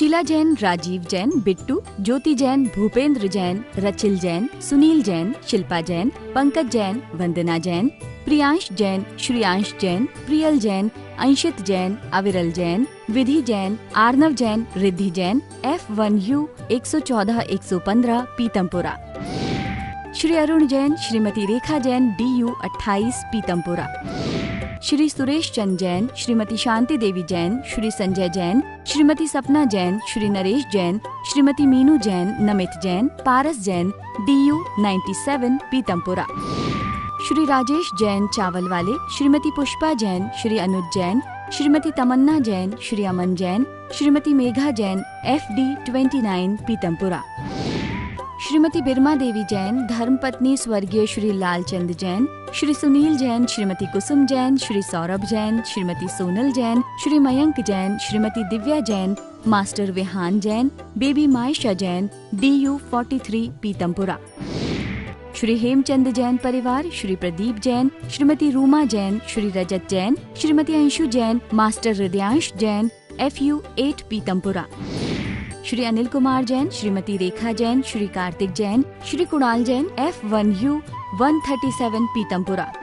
शीला जैन, राजीव जैन, बिट्टू, ज्योति जैन, भूपेंद्र जैन, रचिल जैन, सुनील जैन, शिल्पा जैन, पंकज जैन, वंदना जैन, प्रियांश जैन, श्रियांश जैन, प्रियल जैन, अंशित जैन, अविरल जैन, विधि Jain, Arnav Jain, Riddhi Jain, F1U 114-115 Pitampura. Shri Arun Jain, Shrimati Rekha Jain, DU 28 Pitampura. Shri Suresh Chand Jain, Shrimati Shanti Devi Jain, Shri Sanjay Jain, Shrimati सपना Jain, Shri Naresh Jain, Shrimati Meenu Jain, Namit Jain, Paras Jain, DU 97 Pitampura. Shri Rajesh Jain चावल वाले, श्रीमती पुष्पा जैन, श्री अनुज जैन, श्रीमती तमन्ना जैन, श्री अमन जैन, श्रीमती मेघा जैन, FD 29 पीतमपुरा। श्रीमती बिरमा देवी जैन, धर्मपत्नी स्वर्गीय Shri Lalchand Jain, Shri Sunil Jain, Shrimati Kusum Jain, Shri Saurabh Jain, Shrimati Sonal Jain, Shri Mayank Jain, Shrimati Divya Jain, master Vihan Jain, baby Maysha Jain, DU 43 Pitampura. Shri Hemchand Jain परिवार, Shri Pradeep Jain, Shrimati Ruma Jain, Shri Rajat Jain, Shrimati Anshu Jain, master Hridyansh Jain, FU 8 Pitampura. Shri Anil Kumar Jain, Shrimati Rekha Jain, Shri Kartik Jain, Shri Kunal Jain, F1U 137 Pitampura.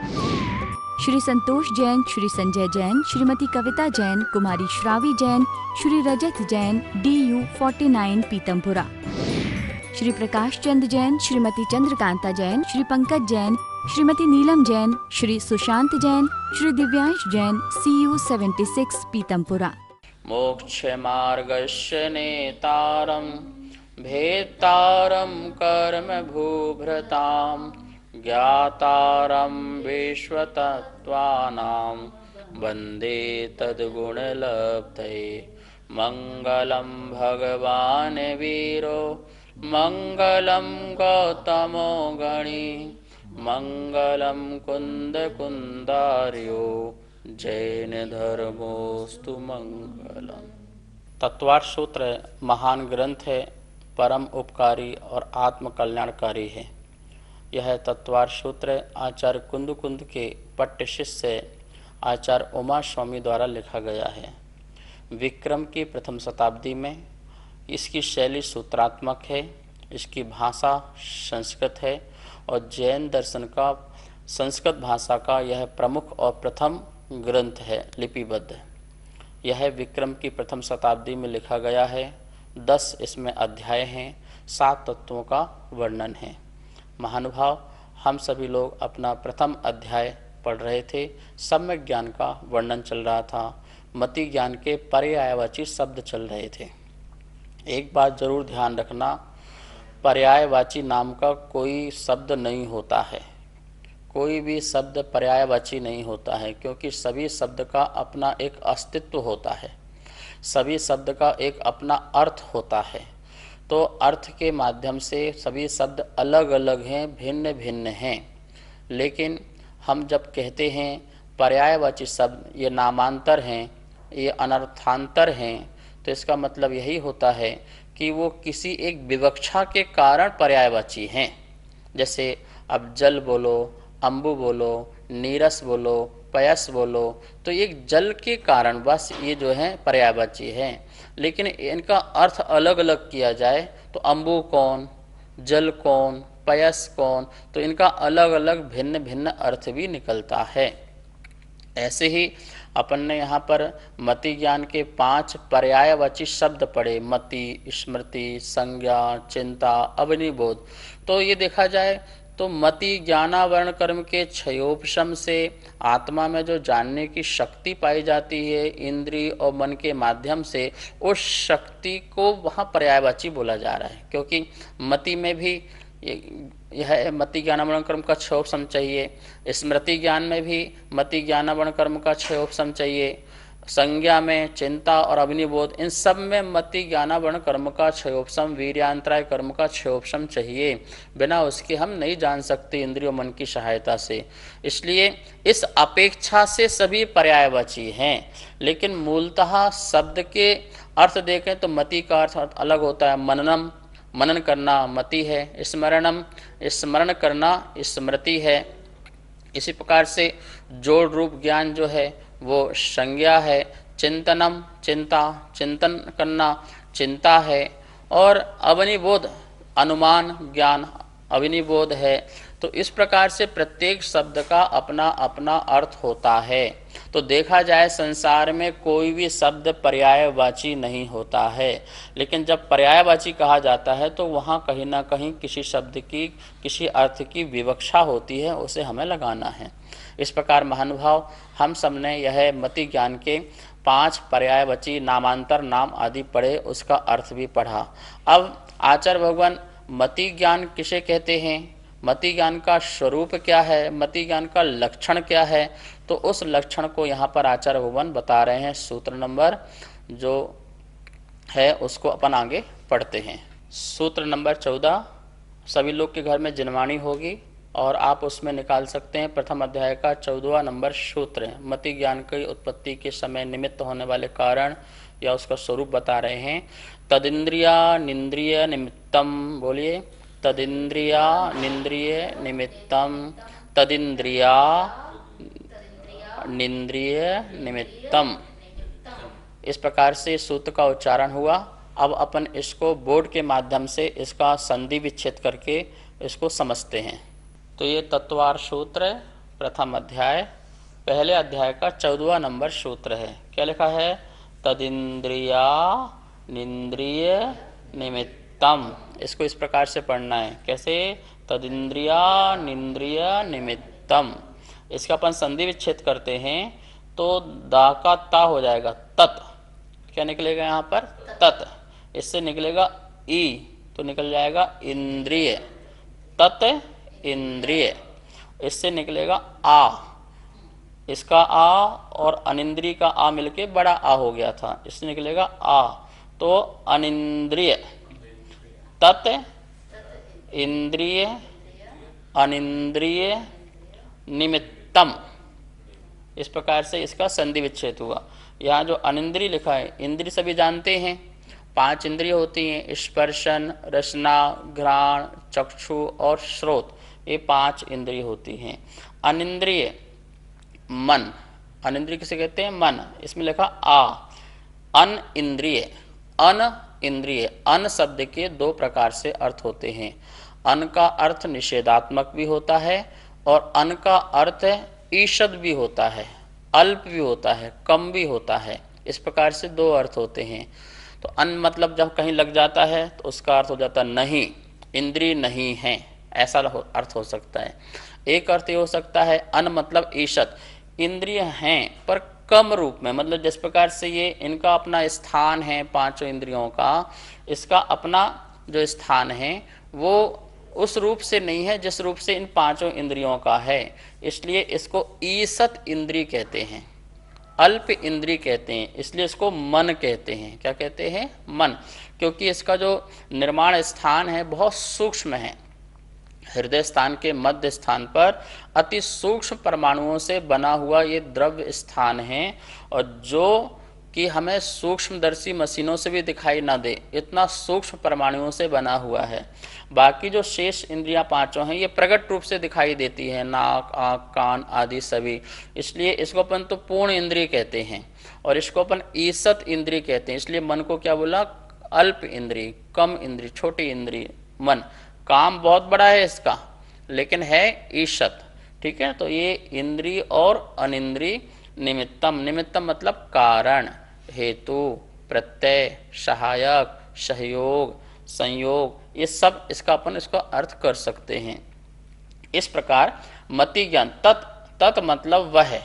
Shri Santosh Jain, Shri Sanjay Jain, Shrimati Kavita Jain, कुमारी श्रावी जैन, श्री रजत जैन, DU 49 पीतमपुरा। श्री प्रकाश चंद जैन, श्रीमती चंद्रकांता जैन, श्री पंकज जैन, श्रीमती नीलम जैन, श्री सुशांत जैन, श्री दिव्यांश जैन, CU 76 पीतमपुरा। मोक्ष मार्गस्य नेतारं भेत्तारं कर्म भूभृतां ज्ञातारं विश्वतत्त्वानां वन्दे तद्गुणलब्धये। मङ्गलं भगवान् वीरो मङ्गलं गौतमो गणी मङ्गलं कुन्दकुन्दार्यो जैन धर्मोस्तु मंगलम। तत्वार्थ सूत्र महान ग्रंथ है, परम उपकारी और आत्म कल्याणकारी है। यह तत्वार्थ सूत्र आचार्य कुंद के पट्ट शिष्य आचार्य उमा स्वामी द्वारा लिखा गया है। विक्रम की प्रथम शताब्दी में इसकी शैली सूत्रात्मक है, इसकी भाषा संस्कृत है और जैन दर्शन का संस्कृत भाषा का यह प्रमुख और प्रथम ग्रंथ है, लिपिबद्ध। यह विक्रम की प्रथम शताब्दी में लिखा गया है। 10 इसमें अध्याय हैं, 7 तत्वों का वर्णन है। महानुभाव, हम सभी लोग अपना प्रथम अध्याय पढ़ रहे थे। सम्यक ज्ञान का वर्णन चल रहा था, मति ज्ञान के पर्यायवाची शब्द चल रहे थे। एक बात जरूर ध्यान रखना, पर्यायवाची नाम का कोई शब्द नहीं होता है, कोई भी शब्द पर्यायवाची नहीं होता है, क्योंकि सभी शब्द का अपना एक अस्तित्व होता है, सभी शब्द का एक अपना अर्थ होता है। तो अर्थ के माध्यम से सभी शब्द अलग अलग हैं, भिन्न भिन्न हैं। लेकिन हम जब कहते हैं पर्यायवाची शब्द ये नामांतर हैं, ये अनर्थांतर हैं, तो इसका मतलब यही होता है कि वो किसी एक विवक्षा के कारण पर्यायवाची हैं। जैसे अब जल बोलो, अम्बु बोलो, नीरस बोलो, पयस बोलो, तो एक जल के कारण बस ये जो है पर्यायवाची है। लेकिन इनका अर्थ अलग अलग किया जाए तो अम्बु कौन, जल कौन, पयस कौन, तो इनका अलग अलग भिन्न भिन्न अर्थ भी निकलता है। ऐसे ही अपन ने यहाँ पर मति ज्ञान के 5 पर्यायवाची शब्द पढ़े, मति, स्मृति, संज्ञा, चिंता, अवनिबोध। तो ये देखा जाए तो मति ज्ञानावरण कर्म के क्षयोपशम से आत्मा में जो जानने की शक्ति पाई जाती है इंद्रिय और मन के माध्यम से, उस शक्ति को वहाँ पर्यायवाची बोला जा रहा है। क्योंकि मति में भी यह मति ज्ञानावरण कर्म का क्षयोपशम चाहिए, स्मृति ज्ञान में भी मति ज्ञानावरण कर्म का क्षयोपशम चाहिए, संज्ञा में चिंता और अग्निबोध, इन सब में मति ज्ञानावरण कर्म का क्षयोपशम, वीर्यांतराय कर्म का क्षयोपशम चाहिए। बिना उसके हम नहीं जान सकते इंद्रियों मन की सहायता से। इसलिए इस अपेक्षा से सभी पर्यायवाची हैं। लेकिन मूलतः शब्द के अर्थ देखें तो मति का अर्थ अलग होता है। मननम, मनन करना मति है, स्मरणम, स्मरण करना स्मृति है। इसी प्रकार से जोड़ रूप ज्ञान जो है वो संज्ञा है। चिंतनम, चिंता, चिंतन करना चिंता है, और अवनिबोध अनुमान ज्ञान अवनिबोध है। तो इस प्रकार से प्रत्येक शब्द का अपना अपना अर्थ होता है। तो देखा जाए संसार में कोई भी शब्द पर्यायवाची नहीं होता है, लेकिन जब पर्यायवाची कहा जाता है तो वहाँ कहीं ना कहीं किसी शब्द की किसी अर्थ की विवक्षा होती है, उसे हमें लगाना है। इस प्रकार महानुभाव हम सबने यह मति ज्ञान के 5 पर्यायवाची नामांतर नाम आदि पढ़े, उसका अर्थ भी पढ़ा। अब आचार्य भगवान मति ज्ञान किसे कहते हैं, मति ज्ञान का स्वरूप क्या है, मति ज्ञान का लक्षण क्या है, तो उस लक्षण को यहाँ पर आचार्य भगवान बता रहे हैं। सूत्र नंबर जो है उसको अपन आगे पढ़ते हैं। सूत्र नंबर 14 सभी लोग के घर में जिनवाणी होगी और आप उसमें निकाल सकते हैं। प्रथम अध्याय का 14वां नंबर सूत्र है। मति ज्ञान की उत्पत्ति के समय निमित्त होने वाले कारण या उसका स्वरूप बता रहे हैं। तदिंद्रिया निंद्रिय निमित्तम, बोलिए, तदिंद्रिया निंद्रिय निमित्तम, तदिंद्रिया निंद्रिय निमित्तम। इस प्रकार से सूत्र का उच्चारण हुआ। अब अपन इसको बोर्ड के माध्यम से इसका संधि विच्छेद करके इसको समझते हैं। तो ये तत्वार सूत्र प्रथम अध्याय पहले अध्याय का 14वां नंबर सूत्र है। क्या लिखा है? तदिंद्रिया निंद्रिय निमित्तम। इसको इस प्रकार से पढ़ना है। कैसे? तदिंद्रिया निंद्रिय निमित्तम। इसका अपन संधि विच्छेद करते हैं तो दा का ता हो जाएगा तत्। क्या निकलेगा यहाँ पर? तत्। इससे निकलेगा ई, तो निकल जाएगा इंद्रिय, तत् इंद्रिय। इससे निकलेगा आ, इसका आ और अनिंद्रिय का आ मिलके बड़ा आ हो गया था, इससे निकलेगा आ, तो अनिंद्रिय, तत् इंद्रिय अनिंद्रिय निमित्तम। इस प्रकार से इसका संधि विच्छेद हुआ। यहाँ जो अनिंद्रिय लिखा है, इंद्रिय सभी जानते हैं 5 इंद्रिय होती हैं, स्पर्शन, रसना, घ्राण, चक्षु और श्रोत, ये 5 इंद्रिय होती हैं। अनिंद्रिय मन, अनिंद्रिय किसे कहते हैं? मन। इसमें लिखा आ। अन इंद्रिय, अन इंद्रिय, अन शब्द के 2 प्रकार से अर्थ होते हैं। अन का अर्थ निषेधात्मक भी होता है और अन का अर्थ ईषद भी होता है, अल्प भी होता है, कम भी होता है। इस प्रकार से 2 अर्थ होते हैं। तो अन मतलब जब कहीं लग जाता है तो उसका अर्थ हो जाता नहीं, इंद्रिय नहीं है, ऐसा अर्थ हो सकता है। एक अर्थ ये हो सकता है अन मतलब ईषद, इंद्रिय हैं पर कम रूप में, मतलब जिस प्रकार से ये इनका अपना स्थान है 5 इंद्रियों का, इसका अपना जो स्थान है वो उस रूप से नहीं है जिस रूप से इन 5 इंद्रियों का है। इसलिए इसको ईसत इंद्रिय कहते हैं, अल्प इंद्रिय कहते हैं, इसलिए इसको मन कहते हैं। क्या कहते हैं? मन। क्योंकि इसका जो निर्माण स्थान है बहुत सूक्ष्म है। हृदय स्थान के मध्य स्थान पर अति सूक्ष्म परमाणुओं से बना हुआ ये द्रव्य स्थान है, और जो कि हमें सूक्ष्मदर्शी मशीनों से भी दिखाई ना दे, इतना सूक्ष्म परमाणुओं से बना हुआ है। बाकी जो शेष इंद्रियां 5 हैं ये प्रकट रूप से दिखाई देती है, नाक, आँख, कान आदि सभी। इसलिए इसको अपन तो पूर्ण इंद्रिय कहते हैं और इसको अपन ईसत इंद्रिय कहते हैं। इसलिए मन को क्या बोला? अल्प इंद्रिय, कम इंद्रिय, छोटी इंद्रिय मन। काम बहुत बड़ा है इसका, लेकिन है ईशत। ठीक है, तो ये इंद्रिय और अनिंद्रिय निमित्तम। निमित्तम मतलब कारण, हेतु, प्रत्यय, सहायक, सहयोग, संयोग, ये सब इसका अपन इसका अर्थ कर सकते हैं। इस प्रकार मति ज्ञान तत् मतलब वह,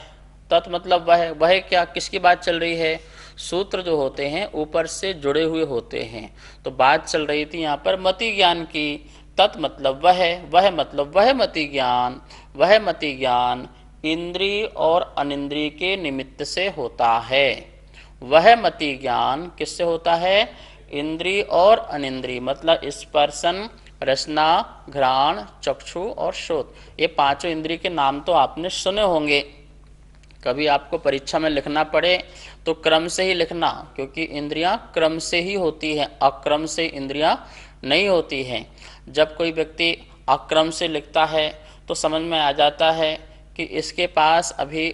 तत् मतलब वह क्या, किसकी बात चल रही है? सूत्र जो होते हैं ऊपर से जुड़े हुए होते हैं, तो बात चल रही थी यहाँ पर मति ज्ञान की। तत् मतलब वह मतलब वह मति ज्ञान, वह मति ज्ञान इंद्रिय और अनिंद्रिय के निमित्त से होता है। वह मति ज्ञान किससे होता है? इंद्रिय और अनिंद्रिय, मतलब स्पर्शन, रसना, घ्राण, चक्षु और श्रोत, ये 5 इंद्रिय के नाम तो आपने सुने होंगे। कभी आपको परीक्षा में लिखना पड़े तो क्रम से ही लिखना, क्योंकि इंद्रियां क्रम से ही होती हैं, अक्रम से इंद्रियां नहीं होती हैं। जब कोई व्यक्ति अक्रम से लिखता है तो समझ में आ जाता है कि इसके पास अभी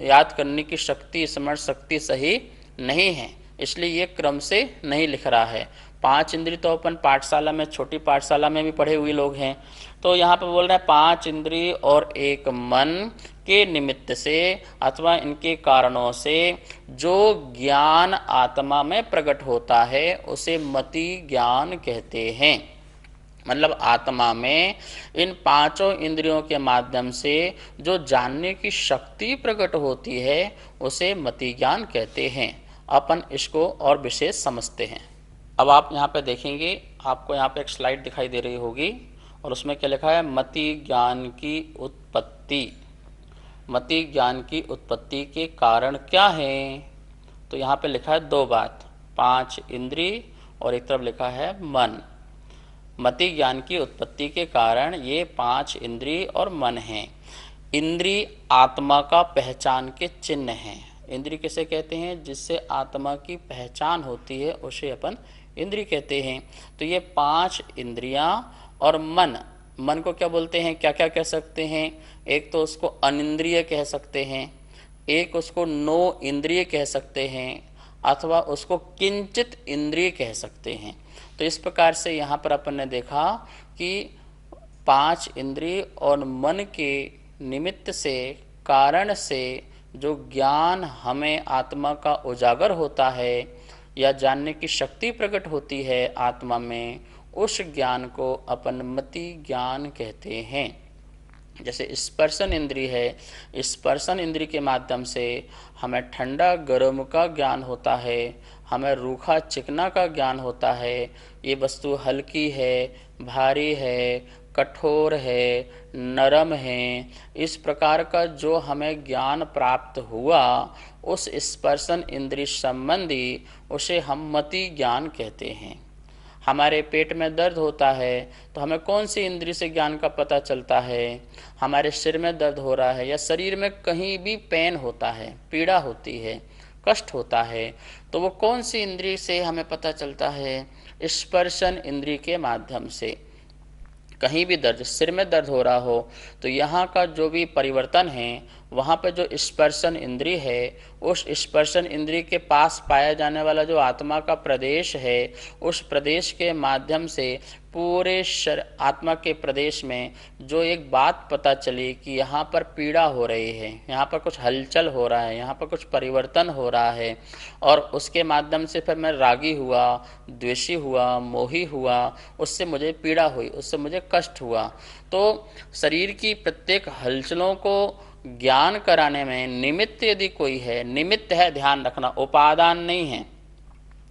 याद करने की शक्ति, स्मरण शक्ति सही नहीं है। इसलिए ये क्रम से नहीं लिख रहा है। 5 इंद्रिय तो अपन पाठशाला में, छोटी पाठशाला में भी पढ़े हुए लोग हैं। तो यहाँ पे बोल रहे हैं 5 इंद्रिय और एक मन के निमित्त से अथवा इनके कारणों से जो ज्ञान आत्मा में प्रकट होता है उसे मति ज्ञान कहते हैं। मतलब आत्मा में इन 5 इंद्रियों के माध्यम से जो जानने की शक्ति प्रकट होती है उसे मति ज्ञान कहते हैं। अपन इसको और विशेष समझते हैं। अब आप यहाँ पे देखेंगे, आपको यहाँ पे एक स्लाइड दिखाई दे रही होगी और उसमें क्या लिखा है, मति ज्ञान की उत्पत्ति। मति ज्ञान की उत्पत्ति के कारण क्या है? तो यहाँ पे लिखा है 2 बात, 5 इंद्रिय और एक तरफ लिखा है मन। मति ज्ञान की उत्पत्ति के कारण ये 5 इंद्रिय और मन हैं। इंद्रिय आत्मा का पहचान के चिन्ह हैं। इंद्रिय किसे कहते हैं? जिससे आत्मा की पहचान होती है उसे अपन इंद्रिय कहते हैं। तो ये 5 इंद्रियां और मन, मन को क्या बोलते हैं, क्या क्या कह सकते हैं? एक तो उसको अनिंद्रिय कह सकते हैं, एक उसको नो इंद्रिय कह सकते हैं, अथवा उसको किंचित इंद्रिय कह सकते हैं। तो इस प्रकार से यहाँ पर अपन ने देखा कि 5 इंद्रिय और मन के निमित्त से, कारण से जो ज्ञान हमें आत्मा का उजागर होता है या जानने की शक्ति प्रकट होती है आत्मा में, उस ज्ञान को अपन मति ज्ञान कहते हैं। जैसे स्पर्शन इंद्रिय है, स्पर्शन इंद्रिय के माध्यम से हमें ठंडा गर्म का ज्ञान होता है, हमें रूखा चिकना का ज्ञान होता है, ये वस्तु हल्की है, भारी है, कठोर है, नरम है। इस प्रकार का जो हमें ज्ञान प्राप्त हुआ उस स्पर्शन इंद्रिय संबंधी उसे हम मति ज्ञान कहते हैं। हमारे पेट में दर्द होता है तो हमें कौन सी इंद्रिय से ज्ञान का पता चलता है? हमारे सिर में दर्द हो रहा है या शरीर में कहीं भी पेन होता है, पीड़ा होती है, कष्ट होता है, तो वो कौन सी इंद्रिय से हमें पता चलता है? स्पर्शन इंद्रिय के माध्यम से। कहीं भी दर्द, सिर में दर्द हो रहा हो तो यहाँ का जो भी परिवर्तन है, वहाँ पे जो स्पर्शन इंद्रिय है, उस स्पर्शन इंद्रिय के पास पाया जाने वाला जो आत्मा का प्रदेश है, उस प्रदेश के माध्यम से पूरे आत्मा के प्रदेश में जो एक बात पता चली कि यहाँ पर पीड़ा हो रही है, यहाँ पर कुछ हलचल हो रहा है, यहाँ पर कुछ परिवर्तन हो रहा है, और उसके माध्यम से फिर मैं रागी हुआ, द्वेषी हुआ, मोही हुआ, उससे मुझे पीड़ा हुई, उससे मुझे कष्ट हुआ। तो शरीर की प्रत्येक हलचलों को ज्ञान कराने में निमित्त यदि कोई है, निमित्त है, ध्यान रखना, उपादान नहीं है।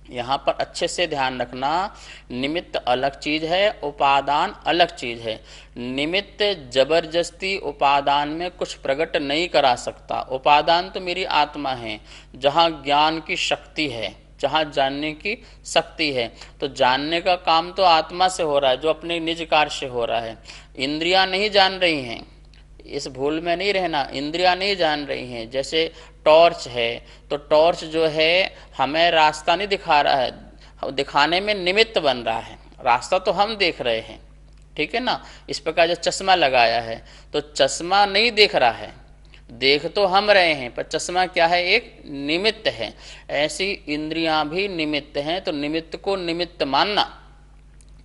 यहाँ पर अच्छे से ध्यान रखना, निमित्त अलग चीज है, उपादान अलग चीज है। निमित्त जबरदस्ती उपादान में कुछ प्रकट नहीं करा सकता। उपादान तो मेरी आत्मा है, जहाँ ज्ञान की शक्ति है, जहाँ जानने की शक्ति है। तो जानने का काम तो आत्मा से हो रहा है, जो अपने निज कार्य से हो रहा है। इंद्रियां नहीं जान रही हैं, इस भूल में नहीं रहना, इंद्रियां नहीं जान रही हैं। जैसे टॉर्च है, तो टॉर्च जो है हमें रास्ता नहीं दिखा रहा है, दिखाने में निमित्त बन रहा है, रास्ता तो हम देख रहे हैं, ठीक है ना। इस प्रकार जो चश्मा लगाया है तो चश्मा नहीं देख रहा है, देख तो हम रहे हैं, पर चश्मा क्या है? एक निमित्त है। ऐसी इंद्रियां भी निमित्त हैं, तो निमित्त को निमित्त मानना,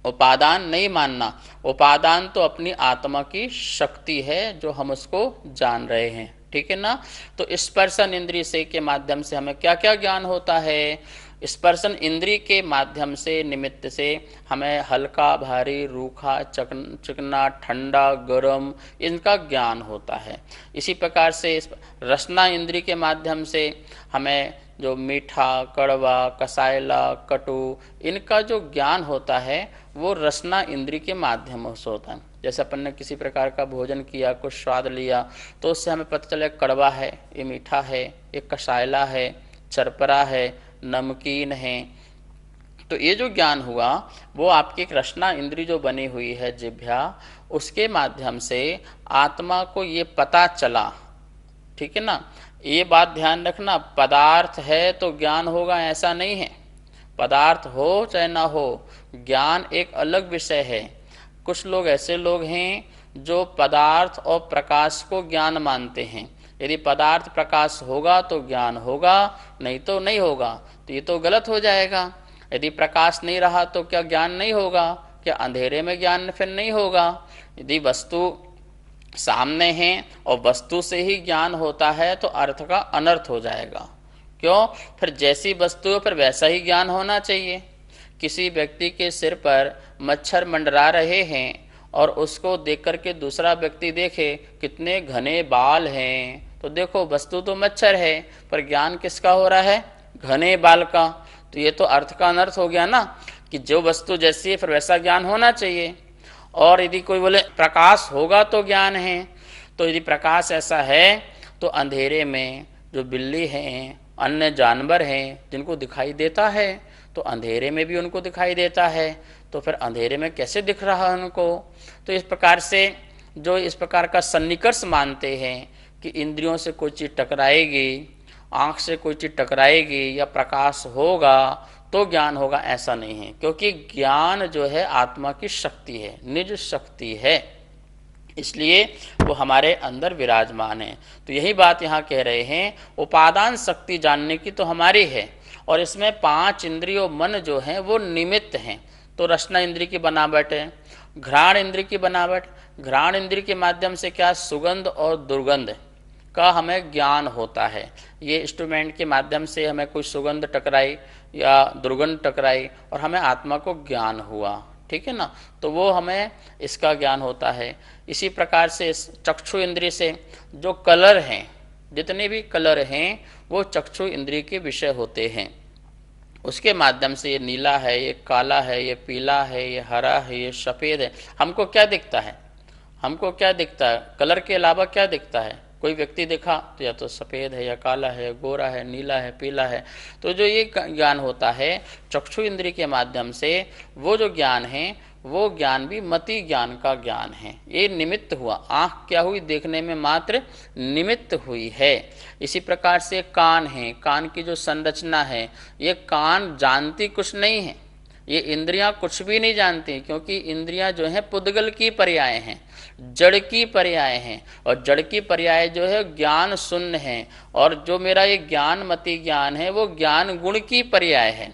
उपादान नहीं मानना। उपादान तो अपनी आत्मा की शक्ति है जो हम उसको जान रहे हैं, ठीक है ना। तो स्पर्शन इंद्रिय से के माध्यम से हमें क्या क्या ज्ञान होता है? स्पर्शन इंद्रिय के माध्यम से, निमित्त से हमें हल्का, भारी, रूखा, चिकना, ठंडा, गर्म, इनका ज्ञान होता है। इसी प्रकार से रसना इंद्रिय के माध्यम से हमें जो मीठा, कड़वा, कसायला, कटु, इनका जो ज्ञान होता है वो रसना इंद्रिय के माध्यम से होता है। जैसे अपन ने किसी प्रकार का भोजन किया, कुछ स्वाद लिया, तो उससे हमें पता चले कड़वा है, ये मीठा है, ये कसायला है, चरपरा है, नमकीन है। तो ये जो ज्ञान हुआ वो आपकी एक रसना इंद्रिय जो बनी हुई है जिह्वा, उसके माध्यम से आत्मा को ये पता चला, ठीक है ना। ये बात ध्यान रखना, पदार्थ है तो ज्ञान होगा ऐसा नहीं है। पदार्थ हो चाहे ना हो, ज्ञान एक अलग विषय है। कुछ लोग ऐसे लोग हैं जो पदार्थ और प्रकाश को ज्ञान मानते हैं, यदि पदार्थ प्रकाश होगा तो ज्ञान होगा, नहीं तो नहीं होगा। तो ये तो गलत हो जाएगा। यदि प्रकाश नहीं रहा तो क्या ज्ञान नहीं होगा? क्या अंधेरे में ज्ञान फिर नहीं होगा? यदि वस्तु सामने है और वस्तु से ही ज्ञान होता है तो अर्थ का अनर्थ हो जाएगा। क्यों? फिर जैसी वस्तु है फिर वैसा ही ज्ञान होना चाहिए। किसी व्यक्ति के सिर पर मच्छर मंडरा रहे हैं और उसको देख करके दूसरा व्यक्ति देखे कितने घने बाल हैं, तो देखो वस्तु तो मच्छर है पर ज्ञान किसका हो रहा है? घने बाल का। तो ये तो अर्थ का अनर्थ हो गया ना, कि जो वस्तु जैसी है फिर वैसा ज्ञान होना चाहिए। और यदि कोई बोले प्रकाश होगा तो ज्ञान है, तो यदि प्रकाश ऐसा है तो अंधेरे में जो बिल्ली हैं, अन्य जानवर हैं जिनको दिखाई देता है, तो अंधेरे में भी उनको दिखाई देता है, तो फिर अंधेरे में कैसे दिख रहा है उनको? तो इस प्रकार से जो इस प्रकार का सन्निकर्ष मानते हैं कि इंद्रियों से कोई चीज टकराएगी, आंख से कोई चीज टकराएगी या प्रकाश होगा तो ज्ञान होगा, ऐसा नहीं है। क्योंकि ज्ञान जो है आत्मा की शक्ति है, निज शक्ति है, इसलिए वो हमारे अंदर विराजमान है। तो यही बात यहाँ कह रहे हैं, उपादान शक्ति जानने की तो हमारी है और इसमें 5 इंद्रियों मन जो है वो निमित्त हैं। तो रसना इंद्रिय की बनावट है, घ्राण इंद्रिय की बनावट, घ्राण इंद्रिय के माध्यम से क्या सुगंध और दुर्गंध का हमें ज्ञान होता है। ये इंस्ट्रूमेंट के माध्यम से हमें कोई सुगंध टकराई या दुर्गंध टकराई और हमें आत्मा को ज्ञान हुआ, ठीक है ना, तो वो हमें इसका ज्ञान होता है। इसी प्रकार से चक्षु इंद्रिय से जो कलर हैं, जितने भी कलर हैं वो चक्षु इंद्रिय के विषय होते हैं। उसके माध्यम से ये नीला है, ये काला है, ये पीला है, ये हरा है, ये सफेद है, हमको क्या दिखता है? हमको क्या दिखता है? कलर के अलावा क्या दिखता है? कोई व्यक्ति देखा तो या तो सफेद है या काला है, गोरा है, नीला है, पीला है। तो जो ये ज्ञान होता है चक्षु इंद्रिय के माध्यम से, वो जो ज्ञान है वो ज्ञान भी मति ज्ञान का ज्ञान है। ये निमित्त हुआ, आंख क्या हुई? देखने में मात्र निमित्त हुई है। इसी प्रकार से कान है, कान की जो संरचना है, ये कान जानती कुछ नहीं है, ये इंद्रियां कुछ भी नहीं जानती, क्योंकि इंद्रियां जो है पुद्गल की पर्याय हैं, जड़ की पर्याय हैं, और जड़ की पर्याय जो है ज्ञान शून्य है, और जो मेरा ये ज्ञान मति ज्ञान है वो ज्ञान गुण की पर्याय है।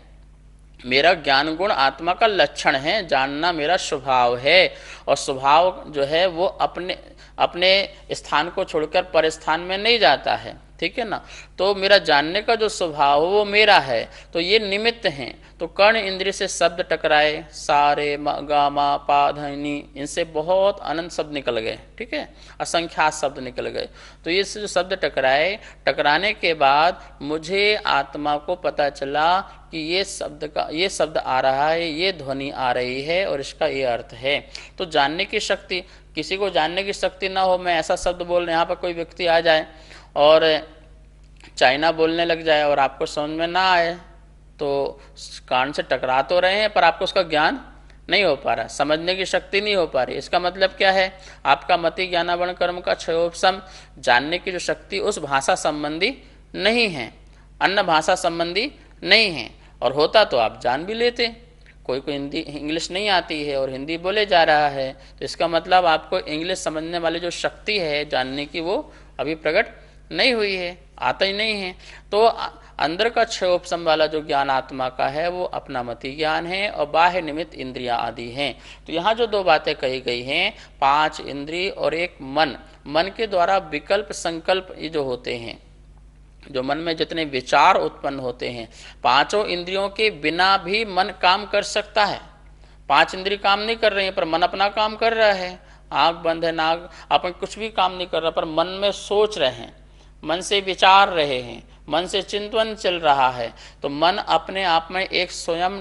मेरा ज्ञान गुण आत्मा का लक्षण है, जानना मेरा स्वभाव है, और स्वभाव जो है वो अपने स्थान को छोड़कर पर स्थान में नहीं जाता है, ठीक है ना। तो मेरा जानने का जो स्वभाव वो मेरा है, तो ये निमित्त हैं। तो कर्ण इंद्रिय से शब्द टकराए, सारे गा मा पा धनी, इनसे बहुत अनंत शब्द निकल गए, ठीक है, असंख्यात शब्द निकल गए। तो ये जो शब्द टकराए, टकराने के बाद मुझे आत्मा को पता चला कि ये शब्द आ रहा है, ये ध्वनि आ रही है और इसका ये अर्थ है। तो जानने की शक्ति, किसी को जानने की शक्ति ना हो, मैं ऐसा शब्द बोल रहे, यहाँ पर कोई व्यक्ति आ जाए और चाइना बोलने लग जाए और आपको समझ में ना आए, तो कान से टकरा तो रहे हैं पर आपको उसका ज्ञान नहीं हो पा रहा, समझने की शक्ति नहीं हो पा रही। इसका मतलब क्या है? आपका मति ज्ञानावरण कर्म का क्षयोपशम, जानने की जो शक्ति उस भाषा संबंधी नहीं है, अन्य भाषा संबंधी नहीं है, और होता तो आप जान भी लेते। कोई को हिंदी इंग्लिश नहीं आती है और हिंदी बोले जा रहा है, तो इसका मतलब आपको इंग्लिश समझने वाली जो शक्ति है जानने की वो अभी प्रकट नहीं हुई है, आता ही नहीं है। तो अंदर का क्षयोपशम वाला जो ज्ञान आत्मा का है वो अपना मति ज्ञान है, और बाह्य निमित्त इंद्रियां आदि हैं। तो यहाँ जो 2 बातें कही गई हैं, 5 इंद्रिय और एक मन, मन के द्वारा विकल्प संकल्प ये जो होते हैं, जो मन में जितने विचार उत्पन्न होते हैं, 5 इंद्रियों के बिना भी मन काम कर सकता है। 5 इंद्रिय काम नहीं कर रही हैं पर मन अपना काम कर रहा है। आंख बंद है, नाक अपन कुछ भी काम नहीं कर रहा, पर मन में सोच रहे हैं, मन से विचार रहे हैं, मन से चिंतन चल रहा है। तो मन अपने आप में एक स्वयं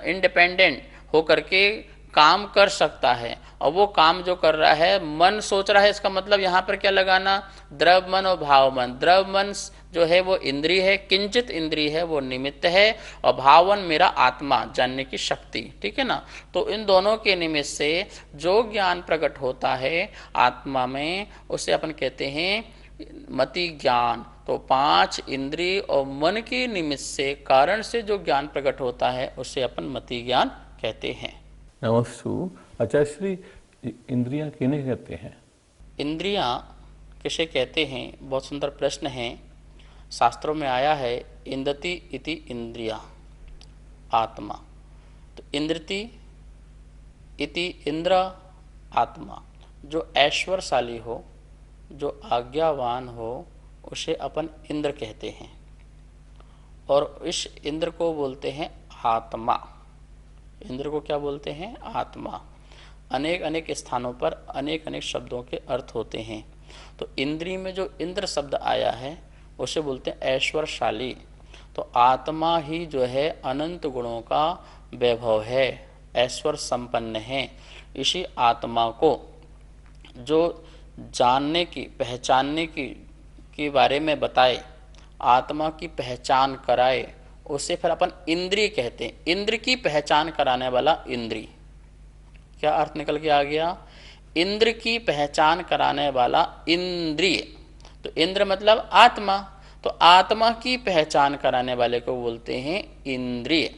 इंडिपेंडेंट होकर के काम कर सकता है, और वो काम जो कर रहा है मन सोच रहा है। इसका मतलब यहाँ पर क्या लगाना? द्रव मन और भाव मन। द्रव मन जो है वो इंद्रिय है, किंचित इंद्रिय है, वो निमित्त है, और भावन मेरा आत्मा, जानने की शक्ति, ठीक है ना। तो इन दोनों के निमित्त से जो ज्ञान प्रकट होता है आत्मा में, उसे अपन कहते हैं मति ज्ञान। तो 5 इंद्रिय और मन के निमित्त से, कारण से जो ज्ञान प्रकट होता है उसे अपन मति ज्ञान कहते हैं। नमस्ते। अच्छा श्री, इंद्रियां किन्हें कहते हैं? इंद्रियां किसे कहते हैं? बहुत सुंदर प्रश्न है। शास्त्रों में आया है इंद्रति इति इंद्रिया, आत्मा। तो इंद्रति इति इंद्र, आत्मा। जो ऐश्वर्यशाली हो, जो आज्ञावान हो, उसे अपन इंद्र कहते हैं और इस इंद्र को बोलते हैं आत्मा। इंद्र को क्या बोलते हैं? आत्मा। अनेक अनेक स्थानों पर अनेक अनेक शब्दों के अर्थ होते हैं। तो इंद्री में जो इंद्र शब्द आया है उसे बोलते हैं ऐश्वर्यशाली। तो आत्मा ही जो है अनंत गुणों का वैभव है, ऐश्वर्य संपन्न है। इसी आत्मा को जो जानने की, पहचानने की बारे में बताए, आत्मा की पहचान कराए, उसे फिर अपन इंद्रिय कहते हैं। इंद्र की पहचान कराने वाला इंद्रिय। क्या अर्थ निकल के आ गया? इंद्र की पहचान कराने वाला इंद्रिय। तो इंद्र मतलब आत्मा, तो आत्मा की पहचान कराने वाले को बोलते हैं इंद्रिय।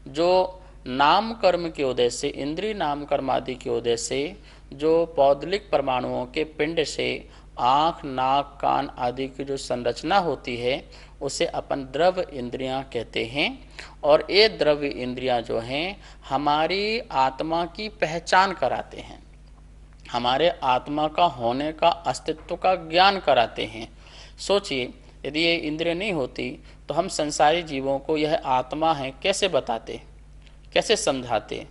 जो नाम कर्म के उदय से, इंद्रिय नाम कर्म आदि के उदय से जो पौधलिक परमाणुओं के पिंड से आँख, नाक, कान आदि की जो संरचना होती है उसे अपन द्रव्य इंद्रियां कहते हैं। और ये द्रव्य इंद्रियां जो हैं हमारी आत्मा की पहचान कराते हैं, हमारे आत्मा का होने का, अस्तित्व का ज्ञान कराते हैं। सोचिए, यदि ये इंद्रिय नहीं होती तो हम संसारी जीवों को यह आत्मा है कैसे बताते, कैसे समझाते?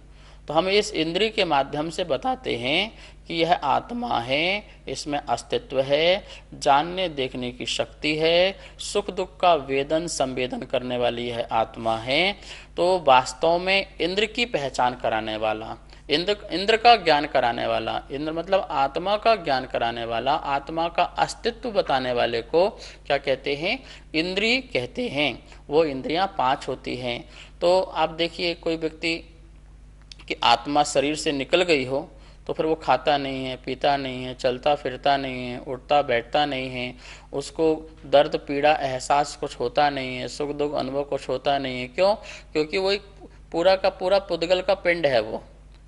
तो हम इस इंद्रिय के माध्यम से बताते हैं कि यह आत्मा है, इसमें अस्तित्व है, जानने देखने की शक्ति है, सुख दुख का वेदन संवेदन करने वाली यह आत्मा है। तो वास्तव में इंद्र की पहचान कराने वाला, इंद्र का ज्ञान कराने वाला, इंद्र मतलब आत्मा का ज्ञान कराने वाला, आत्मा का अस्तित्व बताने वाले को क्या कहते हैं? इंद्रिय कहते हैं। वो इंद्रियां 5 होती हैं। तो आप देखिए, कोई व्यक्ति कि आत्मा शरीर से निकल गई हो तो फिर वो खाता नहीं है, पीता नहीं है, चलता फिरता नहीं है, उठता बैठता नहीं है, उसको दर्द पीड़ा एहसास कुछ होता नहीं है, सुख दुख अनुभव कुछ होता नहीं है। क्यों? क्योंकि वो एक पूरा का पूरा पुद्गल का पिंड है, वो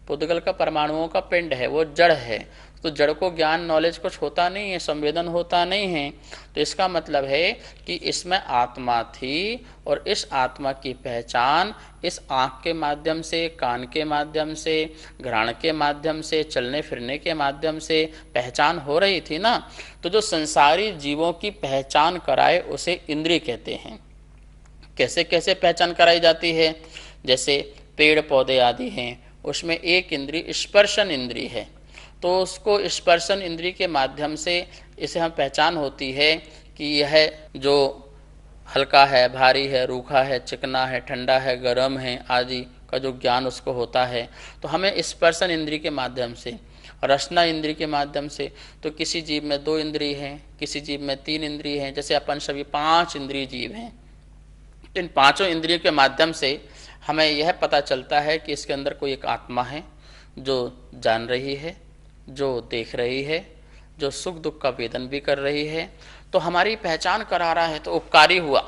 पुद्गल का परमाणुओं का पिंड है, वो जड़ है। तो जड़ को ज्ञान नॉलेज कुछ होता नहीं है, संवेदन होता नहीं है। तो इसका मतलब है कि इसमें आत्मा थी और इस आत्मा की पहचान इस आँख के माध्यम से, कान के माध्यम से, घ्राण के माध्यम से, चलने फिरने के माध्यम से पहचान हो रही थी ना। तो जो संसारी जीवों की पहचान कराए उसे इंद्रिय कहते हैं। कैसे कैसे पहचान कराई जाती है? जैसे पेड़ पौधे आदि हैं, उसमें एक इंद्रिय स्पर्शन इंद्रिय है, तो उसको स्पर्शन इंद्रिय के माध्यम से इसे हम पहचान होती है कि यह जो हल्का है, भारी है, रूखा है, चिकना है, ठंडा है, गर्म है आदि का जो ज्ञान उसको होता है। तो हमें स्पर्शन इंद्रिय के माध्यम से, रसना इंद्रिय के माध्यम से। तो किसी जीव में 2 इंद्रिय हैं, किसी जीव में 3 इंद्रिय हैं। जैसे अपन सभी 5 इंद्रिय जीव हैं। इन 5 इंद्रियों के माध्यम से हमें यह पता चलता है कि इसके अंदर कोई एक आत्मा है जो जान रही है, जो देख रही है, जो सुख दुख का वेदन भी कर रही है। तो हमारी पहचान करा रहा है, तो उपकारी हुआ।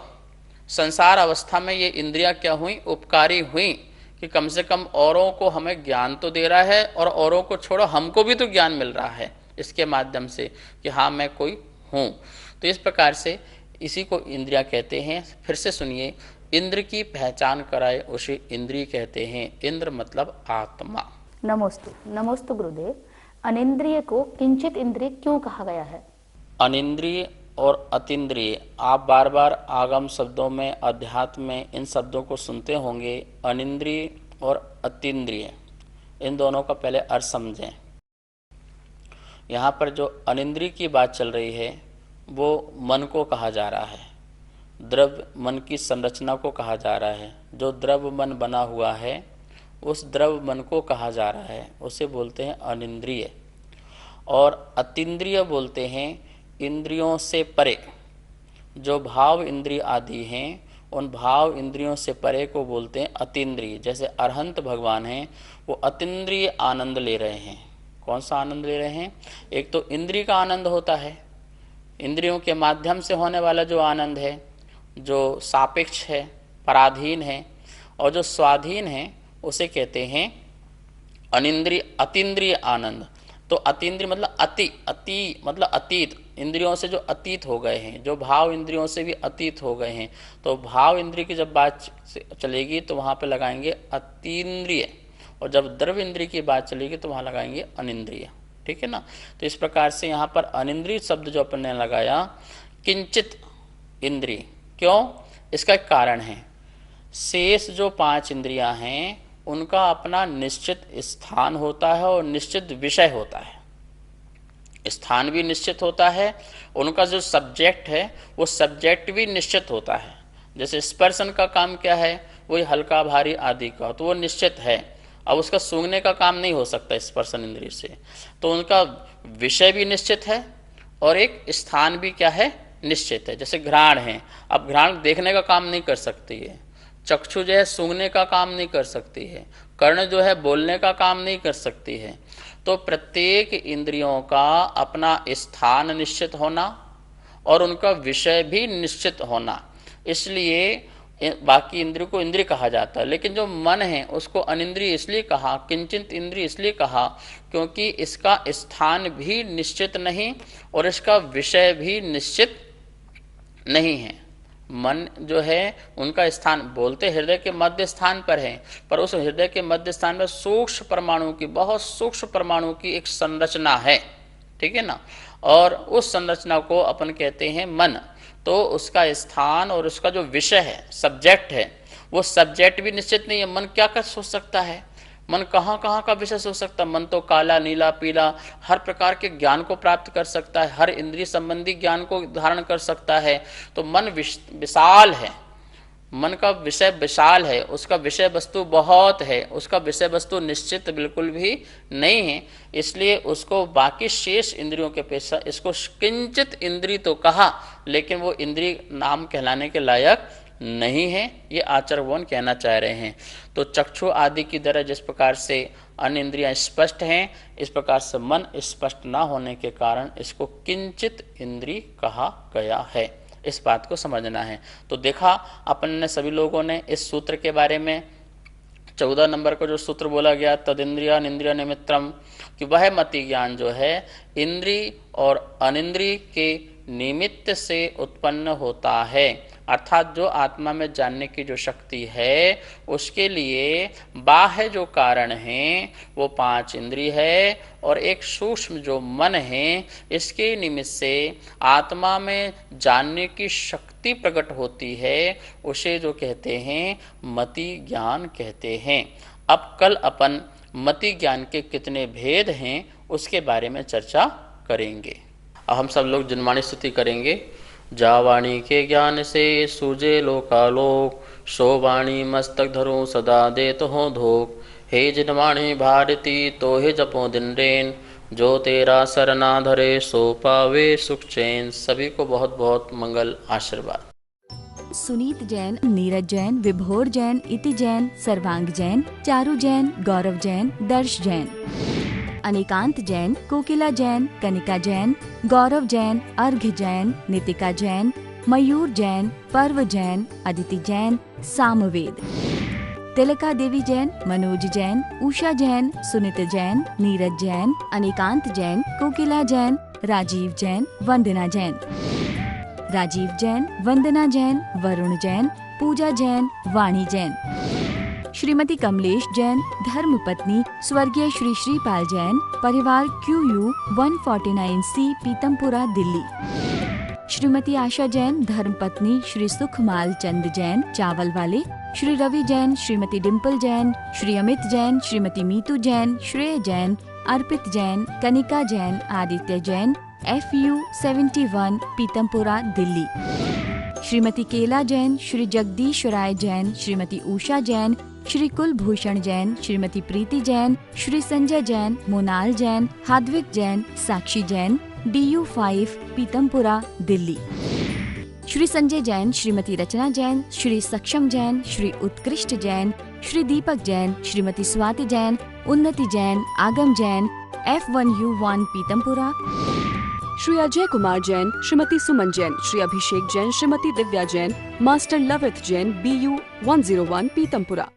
संसार अवस्था में ये इंद्रियां क्या हुई? उपकारी हुई कि कम से कम औरों को हमें ज्ञान तो दे रहा है और औरों को छोड़ो हमको भी तो ज्ञान मिल रहा है इसके माध्यम से कि हाँ मैं कोई हूँ। तो इस प्रकार से इसी को इंद्रियां कहते हैं। फिर से सुनिए, इंद्र की पहचान कराए उसे इंद्रिय कहते हैं। इंद्र मतलब आत्मा। नमोस्तु। नमोस्तु गुरुदेव। अनिंद्रिय को किंचित इंद्रिय क्यों कहा गया है? अनिंद्रिय और अतीन्द्रिय, आप बार बार आगम शब्दों में, अध्यात्म में इन शब्दों को सुनते होंगे। अनिंद्रिय और अतीन्द्रिय, इन दोनों का पहले अर्थ समझें। यहाँ पर जो अनिंद्रिय की बात चल रही है वो मन को कहा जा रहा है, द्रव्य मन की संरचना को कहा जा रहा है। जो द्रव्य मन बना हुआ है उस द्रव्य मन को कहा जा रहा है, उसे बोलते हैं अनिंद्रिय। और अतीन्द्रिय बोलते हैं इंद्रियों से परे, जो भाव इंद्रिय आदि हैं उन भाव इंद्रियों से परे को बोलते हैं अतीन्द्रिय। जैसे अरहंत भगवान हैं, वो अतीन्द्रिय आनंद ले रहे हैं। कौन सा आनंद ले रहे हैं? एक तो इंद्रिय का आनंद होता है, इंद्रियों के माध्यम से होने वाला जो आनंद है, जो सापेक्ष है, पराधीन है, और जो स्वाधीन है उसे कहते हैं अनिंद्रिय, अतीन्द्रिय आनंद। तो अतीन्द्रिय मतलब अति मतलब अतीत, इंद्रियों से जो अतीत हो गए हैं, जो भाव इंद्रियों से भी अतीत हो गए हैं। तो भाव इंद्रिय की जब बात चलेगी तो वहां पे लगाएंगे अतीन्द्रिय, और जब द्रव्य इंद्रिय की बात चलेगी तो वहां लगाएंगे अनिंद्रिय। ठीक है ना। तो इस प्रकार से यहाँ पर अनिंद्रिय शब्द जो अपन ने लगाया, किंचित इंद्रिय, क्यों, इसका एक कारण है। शेष जो 5 इंद्रियां हैं उनका अपना निश्चित स्थान होता है और निश्चित विषय होता है। स्थान भी निश्चित होता है, उनका जो सब्जेक्ट है वो सब्जेक्ट भी निश्चित होता है। जैसे स्पर्शन का काम क्या है, वही हल्का भारी आदि का, तो वो निश्चित है। अब उसका सूंघने का काम नहीं हो सकता स्पर्शन इंद्रिय से, तो उनका विषय भी निश्चित है और एक स्थान भी क्या है, निश्चित है। जैसे घ्राण है, अब घ्राण देखने का काम नहीं कर सकती है, चक्षु जो है सूंघने का काम नहीं कर सकती है, कर्ण जो है बोलने का काम नहीं कर सकती है। तो प्रत्येक इंद्रियों का अपना स्थान निश्चित होना और उनका विषय भी निश्चित होना, इसलिए बाकी इंद्रियों को इंद्रिय कहा जाता है। लेकिन जो मन है उसको अनिंद्रिय इसलिए कहा, किंचित इंद्रिय इसलिए कहा क्योंकि इसका स्थान भी निश्चित नहीं और इसका विषय भी निश्चित नहीं है। मन जो है उनका स्थान बोलते हृदय के मध्य स्थान पर है, पर उस हृदय के मध्य स्थान में सूक्ष्म परमाणु की, बहुत सूक्ष्म परमाणु की एक संरचना है। ठीक है ना। और उस संरचना को अपन कहते हैं मन। तो उसका स्थान और उसका जो विषय है, सब्जेक्ट है, वो सब्जेक्ट भी निश्चित नहीं है। मन क्या कर सोच सकता है, मन कहाँ कहाँ का विषय सोच सकता है। मन तो काला नीला पीला हर प्रकार के ज्ञान को प्राप्त कर सकता है, हर इंद्रिय संबंधी ज्ञान को धारण कर सकता है। तो मन विशाल है, मन का विषय विशाल है, उसका विषय वस्तु बहुत है, उसका विषय वस्तु निश्चित बिल्कुल भी नहीं है। इसलिए उसको बाकी शेष इंद्रियों के अपेक्षा इसको किंचित इंद्रिय तो कहा, लेकिन वो इंद्रिय नाम कहलाने के लायक नहीं है, ये आचार्य भगवान कहना चाह रहे हैं। तो चक्षु आदि की तरह जिस प्रकार से अन्य इंद्रियां स्पष्ट हैं, इस प्रकार से मन स्पष्ट ना होने के कारण इसको किंचित इंद्रिय कहा गया है। इस बात को समझना है। तो देखा अपन ने सभी लोगों ने इस सूत्र के बारे में 14 नंबर का जो सूत्र बोला गया, तदिंद्रिया इंद्रिय निमित्रम, कि वह मति ज्ञान जो है इंद्रिय और अनिंद्रिय के निमित्त से उत्पन्न होता है। अर्थात जो आत्मा में जानने की जो शक्ति है उसके लिए बाह्य जो कारण है वो 5 इंद्रिय है और एक सूक्ष्म जो मन है, इसके निमित्त से आत्मा में जानने की शक्ति प्रकट होती है, उसे जो कहते हैं मति ज्ञान कहते हैं। अब कल अपन मति ज्ञान के कितने भेद हैं उसके बारे में चर्चा करेंगे। अब हम सब लोग जनवाणी स्तुति करेंगे। जावाणी के ज्ञान से सूझे लोकालोक, सो वाणी मस्तक धरो सदा देत हो धोख। हे जिनवाणी भारती तो हे जपो दिन रेन, जो तेरा सरना धरे सो पावे सुख चैन। सभी को बहुत बहुत मंगल आशीर्वाद। सुनीत जैन, नीरज जैन, विभोर जैन, इति जैन, सर्वांग जैन, चारू जैन, गौरव जैन, दर्श जैन, अनिकांत जैन, कोकिला जैन, कनिका जैन, गौरव जैन, अर्घ्य जैन, नितिका जैन, मयूर जैन, पर्व जैन, अदिति जैन, सामवेद, तिलका देवी जैन, मनोज जैन, उषा जैन, सुनित जैन, नीरज जैन, अनिकांत जैन, कोकिला जैन, राजीव जैन, वंदना जैन, राजीव जैन, वंदना जैन, वरुण जैन, पूजा जैन, वाणी जैन, श्रीमती कमलेश जैन, धर्मपत्नी स्वर्गीय श्री श्रीपाल जैन, परिवार QU 149C पीतमपुरा दिल्ली, श्रीमती आशा जैन, धर्मपत्नी श्री सुखमाल चंद जैन, चावल वाले, श्री रवि जैन, श्रीमती डिम्पल जैन, श्री अमित जैन, श्रीमती मीतू जैन, श्रेय जैन, अर्पित जैन, कनिका जैन, आदित्य जैन, FU 71 पीतमपुरा दिल्ली, श्रीमती केला जैन, श्री जगदीश राय जैन, श्रीमती उषा जैन, श्री कुलभूषण जैन, श्रीमती प्रीति जैन, श्री संजय जैन, मोनाल जैन, हाद्विक जैन, साक्षी जैन, DU 5 पीतमपुरा दिल्ली, श्री संजय जैन, श्रीमती रचना जैन, श्री सक्षम जैन, श्री उत्कृष्ट जैन, श्री दीपक जैन, श्रीमती स्वाति जैन, उन्नति जैन, आगम जैन, F1U1 पीतमपुरा, श्री अजय कुमार जैन, श्रीमती सुमन जैन, श्री अभिषेक जैन, श्रीमती दिव्या जैन, मास्टर लवित जैन, BU 101 पीतमपुरा।